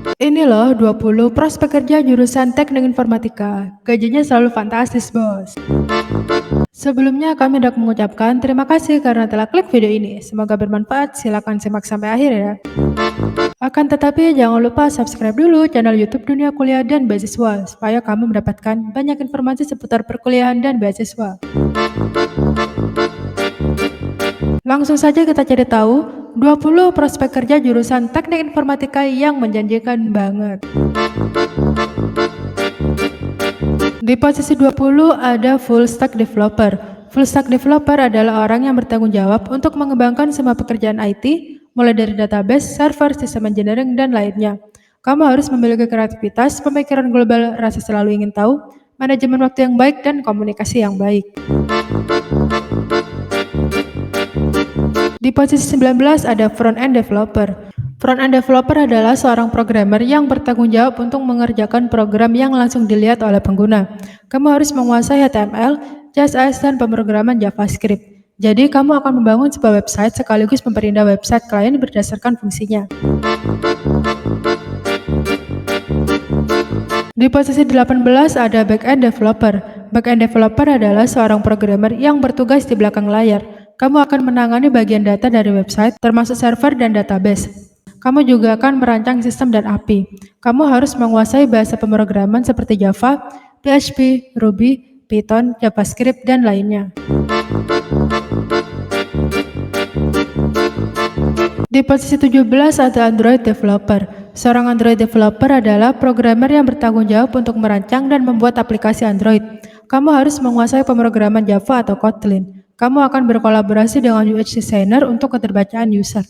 Ini loh 20 prospek kerja jurusan Teknik Informatika. Gajinya selalu fantastis, Bos. Sebelumnya kami hendak mengucapkan terima kasih karena telah klik video ini. Semoga bermanfaat. Silakan simak sampai akhir ya. Akan tetapi jangan lupa subscribe dulu channel YouTube Dunia Kuliah dan Beasiswa supaya kamu mendapatkan banyak informasi seputar perkuliahan dan beasiswa. Langsung saja kita cari tahu 20 prospek kerja jurusan Teknik Informatika yang menjanjikan banget. Di posisi 20 ada Full Stack Developer. Full Stack Developer adalah orang yang bertanggung jawab untuk mengembangkan semua pekerjaan IT, mulai dari database, server, sistem engineering, dan lainnya. Kamu harus memiliki kreativitas, pemikiran global, rasa selalu ingin tahu, manajemen waktu yang baik, dan komunikasi yang baik. Di posisi 19 ada Front-End Developer. Front-End Developer adalah seorang programmer yang bertanggung jawab untuk mengerjakan program yang langsung dilihat oleh pengguna. Kamu harus menguasai HTML, CSS, dan pemrograman JavaScript. Jadi, kamu akan membangun sebuah website sekaligus memperindah website klien berdasarkan fungsinya. Di posisi 18 ada Back-End Developer. Back-End Developer adalah seorang programmer yang bertugas di belakang layar. Kamu akan menangani bagian data dari website, termasuk server dan database. Kamu juga akan merancang sistem dan API. Kamu harus menguasai bahasa pemrograman seperti Java, PHP, Ruby, Python, JavaScript, dan lainnya. Di posisi 17 ada Android Developer. Seorang Android Developer adalah programmer yang bertanggung jawab untuk merancang dan membuat aplikasi Android. Kamu harus menguasai pemrograman Java atau Kotlin. Kamu akan berkolaborasi dengan UX designer untuk keterbacaan user.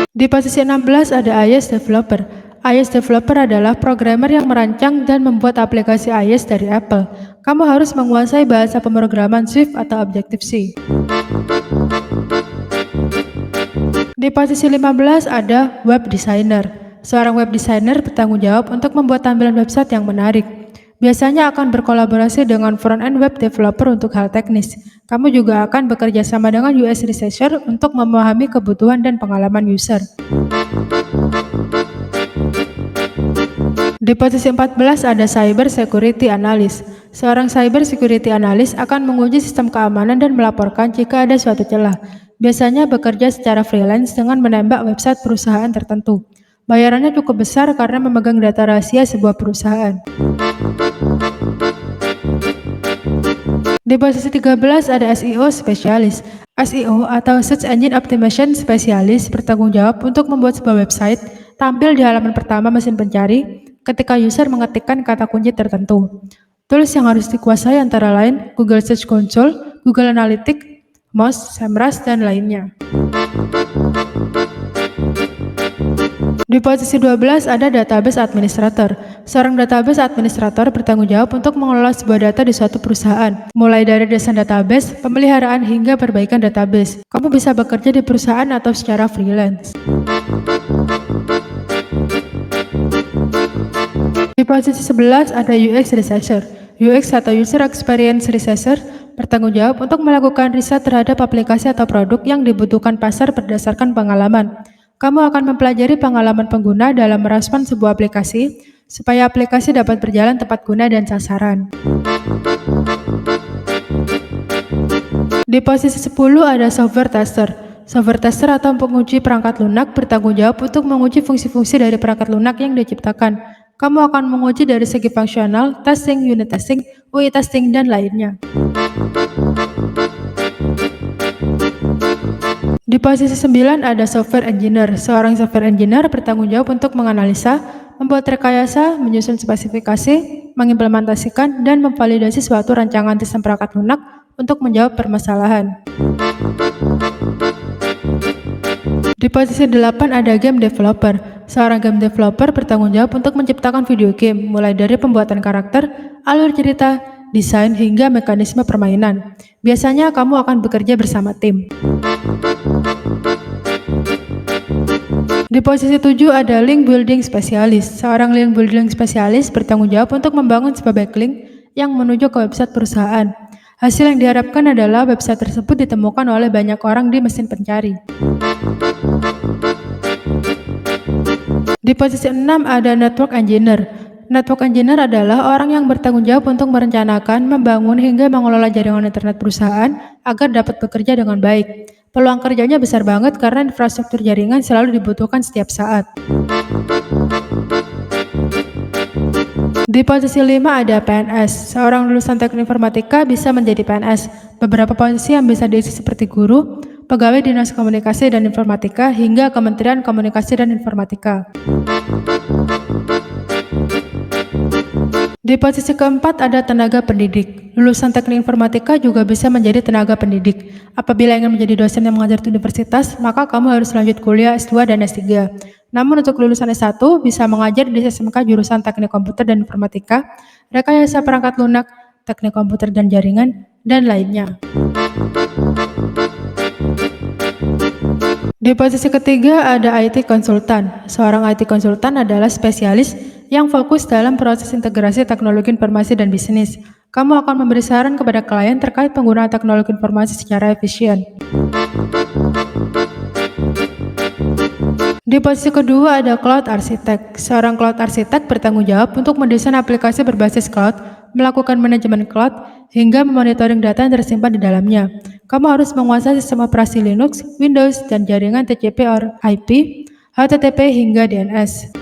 Di posisi 16 ada iOS Developer. iOS Developer adalah programmer yang merancang dan membuat aplikasi iOS dari Apple. Kamu harus menguasai bahasa pemrograman Swift atau Objective-C. Di posisi 15 ada Web Designer. Seorang web designer bertanggung jawab untuk membuat tampilan website yang menarik. Biasanya akan berkolaborasi dengan front-end web developer untuk hal teknis. Kamu juga akan bekerja sama dengan UX researcher untuk memahami kebutuhan dan pengalaman user. Di posisi 14 ada Cyber Security Analyst. Seorang Cyber Security Analyst akan menguji sistem keamanan dan melaporkan jika ada suatu celah. Biasanya bekerja secara freelance dengan menembak website perusahaan tertentu. Bayarannya cukup besar karena memegang data rahasia sebuah perusahaan. Di posisi 13 ada SEO Specialist. SEO atau Search Engine Optimization Specialist bertanggung jawab untuk membuat sebuah website tampil di halaman pertama mesin pencari ketika user mengetikkan kata kunci tertentu. Tools yang harus dikuasai antara lain Google Search Console, Google Analytics, Moz, SEMrush, dan lainnya. Di posisi 12 ada Database Administrator. Seorang database administrator bertanggung jawab untuk mengelola sebuah data di suatu perusahaan, mulai dari desain database, pemeliharaan, hingga perbaikan database. Kamu bisa bekerja di perusahaan atau secara freelance. Di posisi 11 ada UX Researcher. UX atau User Experience Researcher bertanggung jawab untuk melakukan riset terhadap aplikasi atau produk yang dibutuhkan pasar berdasarkan pengalaman. Kamu akan mempelajari pengalaman pengguna dalam merespon sebuah aplikasi, supaya aplikasi dapat berjalan tepat guna dan sasaran. Di posisi 10 ada Software Tester. Software Tester atau penguji perangkat lunak bertanggung jawab untuk menguji fungsi-fungsi dari perangkat lunak yang diciptakan. Kamu akan menguji dari segi fungsional, testing, unit testing, UI testing, dan lainnya. Di posisi 9 ada Software Engineer. Seorang Software Engineer bertanggung jawab untuk menganalisa, membuat rekayasa, menyusun spesifikasi, mengimplementasikan, dan memvalidasi suatu rancangan sistem perangkat lunak untuk menjawab permasalahan. Di posisi 8 ada Game Developer. Seorang Game Developer bertanggung jawab untuk menciptakan video game, mulai dari pembuatan karakter, alur cerita, desain, hingga mekanisme permainan. Biasanya kamu akan bekerja bersama tim. Di posisi 7 ada Link Building Specialist. Seorang Link Building Specialist bertanggung jawab untuk membangun sebuah backlink yang menuju ke website perusahaan. Hasil yang diharapkan adalah website tersebut ditemukan oleh banyak orang di mesin pencari. Di posisi 6 ada network engineer. Network engineer adalah orang yang bertanggung jawab untuk merencanakan, membangun, hingga mengelola jaringan internet perusahaan agar dapat bekerja dengan baik. Peluang kerjanya besar banget karena infrastruktur jaringan selalu dibutuhkan setiap saat. Di posisi 5 ada PNS. Seorang lulusan teknik informatika bisa menjadi PNS. Beberapa posisi yang bisa diisi seperti guru, pegawai dinas komunikasi dan informatika, hingga Kementerian Komunikasi dan Informatika. Di posisi keempat ada tenaga pendidik. Lulusan teknik informatika juga bisa menjadi tenaga pendidik. Apabila ingin menjadi dosen yang mengajar di universitas, maka kamu harus lanjut kuliah S2 dan S3. Namun untuk lulusan S1 bisa mengajar di SMK jurusan teknik komputer dan informatika, rekayasa perangkat lunak, teknik komputer dan jaringan, dan lainnya. Di posisi ketiga ada IT konsultan. Seorang IT konsultan adalah spesialis yang fokus dalam proses integrasi teknologi informasi dan bisnis. Kamu akan memberi saran kepada klien terkait penggunaan teknologi informasi secara efisien. Di posisi kedua ada cloud architect. Seorang cloud architect bertanggung jawab untuk mendesain aplikasi berbasis cloud, melakukan manajemen cloud, hingga memonitoring data yang tersimpan di dalamnya. Kamu harus menguasai sistem operasi Linux, Windows, dan jaringan TCP or IP, HTTP hingga DNS.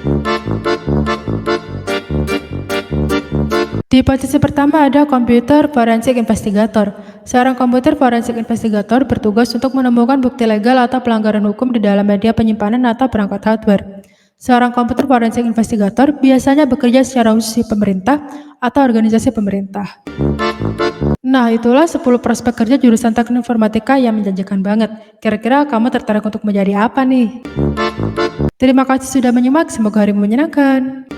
Di posisi pertama ada komputer forensik investigator. Seorang komputer forensik investigator bertugas untuk menemukan bukti legal atau pelanggaran hukum di dalam media penyimpanan atau perangkat hardware. Seorang komputer forensik investigator biasanya bekerja secara khusus di pemerintah atau organisasi pemerintah. Nah, itulah 10 prospek kerja jurusan teknik informatika yang menjanjikan banget. Kira-kira kamu tertarik untuk menjadi apa nih? Terima kasih sudah menyimak, semoga harimu menyenangkan.